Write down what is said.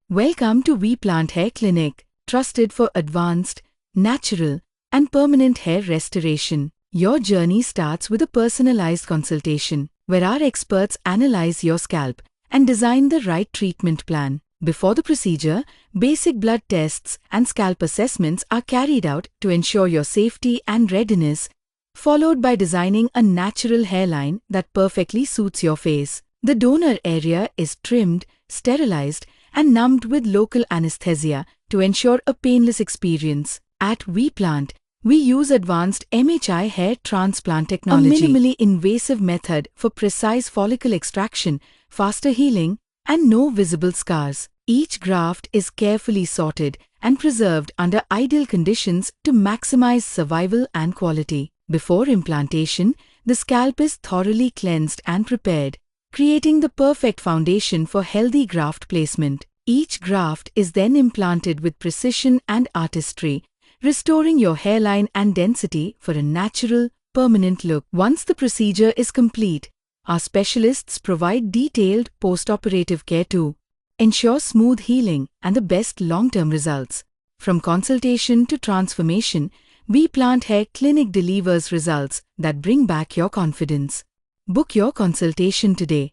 Welcome to We Plant Hair Clinic, trusted for advanced, natural, and permanent hair restoration. Your journey starts with a personalized consultation, where our experts analyze your scalp and design the right treatment plan. Before the procedure, basic blood tests and scalp assessments are carried out to ensure your safety and readiness, followed by designing a natural hairline that perfectly suits your face. The donor area is trimmed, sterilized, and numbed with local anesthesia to ensure a painless experience. At WePlant, we use advanced MHI Hair Transplant Technology, a minimally invasive method for precise follicle extraction, faster healing, and no visible scars. Each graft is carefully sorted and preserved under ideal conditions to maximize survival and quality. Before implantation, the scalp is thoroughly cleansed and prepared, creating the perfect foundation for healthy graft placement. Each graft is then implanted with precision and artistry, restoring your hairline and density for a natural, permanent look. Once the procedure is complete, our specialists provide detailed post-operative care to ensure smooth healing and the best long-term results. From consultation to transformation, We Plant Hair Clinic delivers results that bring back your confidence. Book your consultation today.